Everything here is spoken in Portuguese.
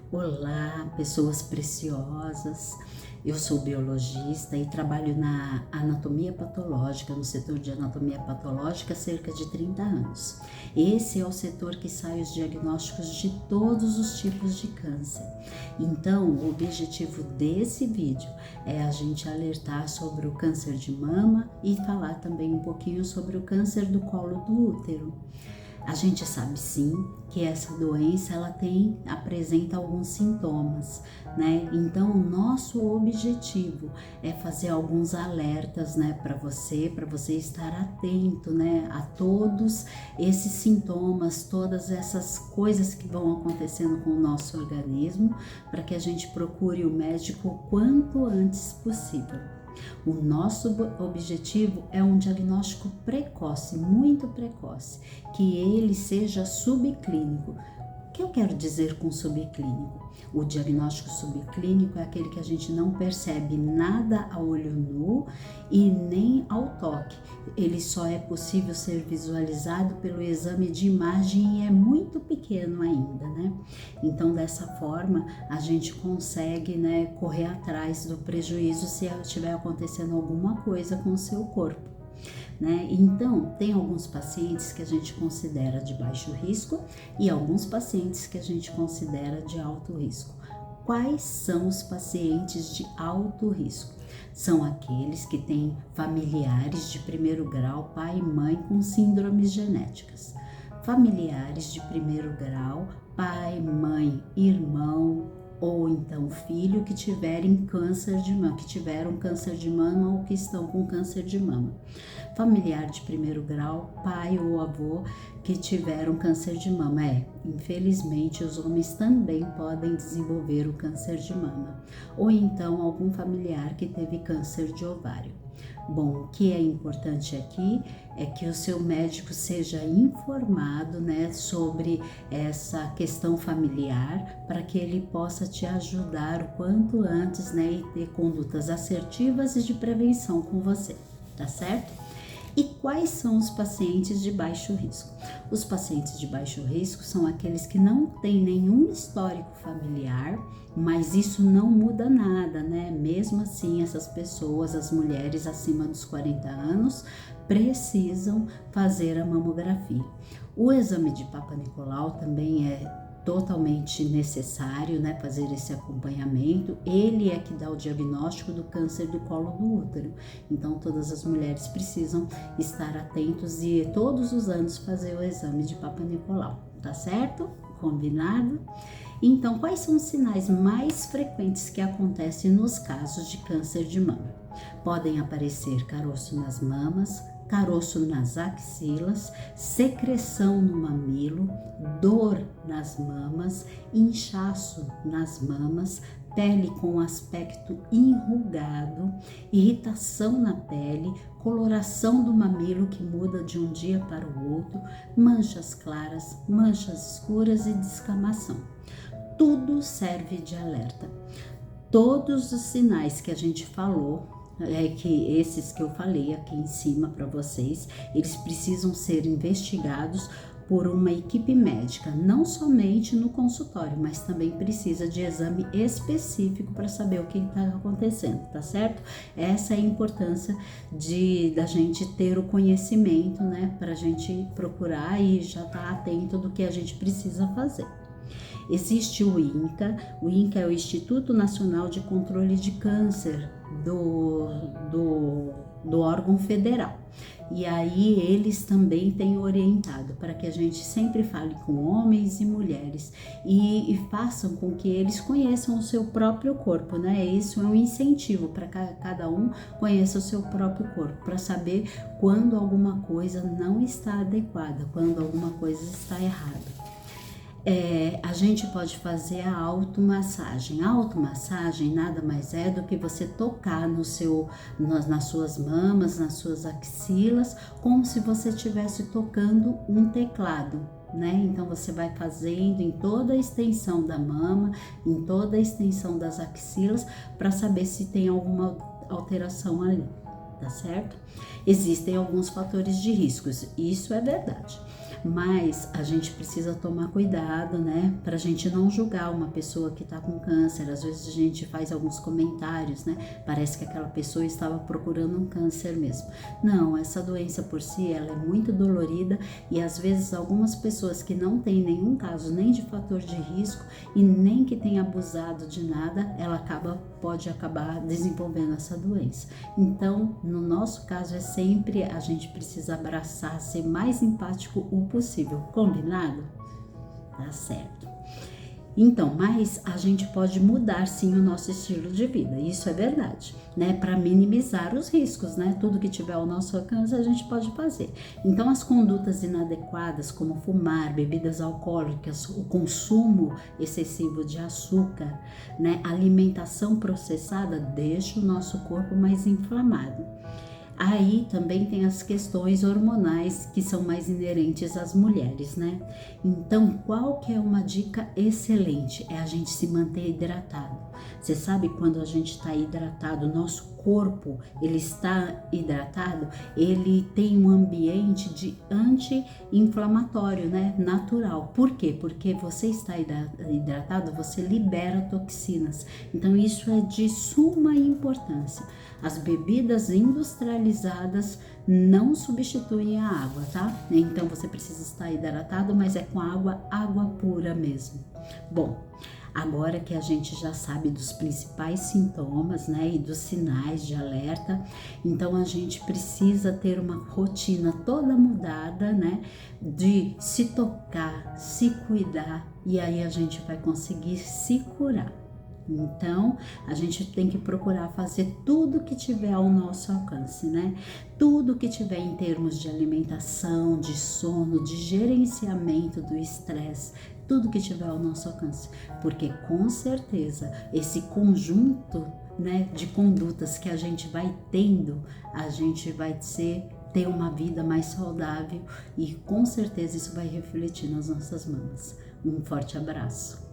Olá, pessoas preciosas. Eu sou biologista e trabalho na anatomia patológica, no setor de anatomia patológica há cerca de 30 anos. Esse é o setor que sai os diagnósticos de todos os tipos de câncer. Então, o objetivo desse vídeo é a gente alertar sobre o câncer de mama e falar também um pouquinho sobre o câncer do colo do útero. A gente sabe sim que essa doença apresenta alguns sintomas, né? Então o nosso objetivo é fazer alguns alertas, né, para você estar atento, né, a todos esses sintomas, todas essas coisas que vão acontecendo com o nosso organismo, para que a gente procure o médico o quanto antes possível. O nosso objetivo é um diagnóstico precoce, muito precoce, que ele seja subclínico. O que eu quero dizer com subclínico? O diagnóstico subclínico é aquele que a gente não percebe nada a olho nu e nem ao toque. Ele só é possível ser visualizado pelo exame de imagem e é muito pequeno ainda, né? Então, dessa forma, a gente consegue, né, correr atrás do prejuízo se estiver acontecendo alguma coisa com o seu corpo. Né? Então, tem alguns pacientes que a gente considera de baixo risco e alguns pacientes que a gente considera de alto risco. Quais são os pacientes de alto risco? São aqueles que têm familiares de primeiro grau, pai e mãe com síndromes genéticas. Familiares de primeiro grau, pai, mãe, irmão, ou então filho que tiveram câncer de mama ou que estão com câncer de mama. Familiar de primeiro grau, pai ou avô que tiveram câncer de mama. Infelizmente os homens também podem desenvolver o câncer de mama. Ou então algum familiar que teve câncer de ovário. Bom, o que é importante aqui é que o seu médico seja informado, né, sobre essa questão familiar, para que ele possa te ajudar o quanto antes, né, e ter condutas assertivas e de prevenção com você, tá certo? E quais são os pacientes de baixo risco? Os pacientes de baixo risco são aqueles que não têm nenhum histórico familiar, mas isso não muda nada, né? Mesmo assim, essas pessoas, as mulheres acima dos 40 anos, precisam fazer a mamografia. O exame de Papa Nicolau também é totalmente necessário, né, fazer esse acompanhamento. Ele é que dá o diagnóstico do câncer do colo do útero. Então, todas as mulheres precisam estar atentos e todos os anos fazer o exame de Papa Nicolau, tá certo? Combinado? Então, quais são os sinais mais frequentes que acontecem nos casos de câncer de mama? Podem aparecer caroço nas mamas, caroço nas axilas, secreção no mamilo, dor nas mamas, inchaço nas mamas, pele com aspecto enrugado, irritação na pele, coloração do mamilo que muda de um dia para o outro, manchas claras, manchas escuras e descamação. Tudo serve de alerta. Todos os sinais que a gente falou, que esses que eu falei aqui em cima para vocês, eles precisam ser investigados por uma equipe médica, não somente no consultório, mas também precisa de exame específico para saber o que está acontecendo, tá certo? Essa é a importância da gente ter o conhecimento, né, para a gente procurar e já estar atento do que a gente precisa fazer. Existe o INCA é o Instituto Nacional de Controle de Câncer do órgão federal. E aí eles também têm orientado para que a gente sempre fale com homens e mulheres e façam com que eles conheçam o seu próprio corpo, né? Isso é um incentivo para que cada um conheça o seu próprio corpo, para saber quando alguma coisa não está adequada, quando alguma coisa está errada. A gente pode fazer a automassagem. A automassagem nada mais é do que você tocar nas suas mamas, nas suas axilas, como se você estivesse tocando um teclado, né? Então você vai fazendo em toda a extensão da mama, em toda a extensão das axilas, para saber se tem alguma alteração ali, tá certo? Existem alguns fatores de riscos, isso é verdade. Mas a gente precisa tomar cuidado, né, pra gente não julgar uma pessoa que tá com câncer. Às vezes a gente faz alguns comentários, né, parece que aquela pessoa estava procurando um câncer mesmo. Não, essa doença por si, ela é muito dolorida e às vezes algumas pessoas que não têm nenhum caso nem de fator de risco e nem que tenha abusado de nada, ela pode acabar desenvolvendo essa doença. Então, no nosso caso, é sempre a gente precisa abraçar, ser mais empático o possível. Combinado? Tá certo. Então, mas a gente pode mudar sim o nosso estilo de vida, isso é verdade, né? Para minimizar os riscos, né? Tudo que tiver ao nosso alcance a gente pode fazer. Então, as condutas inadequadas, como fumar, bebidas alcoólicas, o consumo excessivo de açúcar, né? Alimentação processada deixa o nosso corpo mais inflamado. Aí também tem as questões hormonais que são mais inerentes às mulheres, né? Então, qual que é uma dica excelente? É a gente se manter hidratado. Você sabe, quando a gente está hidratado, nosso corpo, ele está hidratado, ele tem um ambiente de anti-inflamatório, né? Natural. Por quê? Porque você está hidratado, você libera toxinas. Então, isso é de suma importância. As bebidas industrializadas não substituem a água, tá? Então você precisa estar hidratado, mas é com água pura mesmo. Bom, agora que a gente já sabe dos principais sintomas, né, e dos sinais de alerta, então a gente precisa ter uma rotina toda mudada, né, de se tocar, se cuidar, e aí a gente vai conseguir se curar. Então, a gente tem que procurar fazer tudo que tiver ao nosso alcance, né? Tudo que tiver em termos de alimentação, de sono, de gerenciamento do estresse, tudo que tiver ao nosso alcance. Porque com certeza esse conjunto, né, de condutas que a gente vai tendo, a gente vai ter uma vida mais saudável e com certeza isso vai refletir nas nossas mamas. Um forte abraço.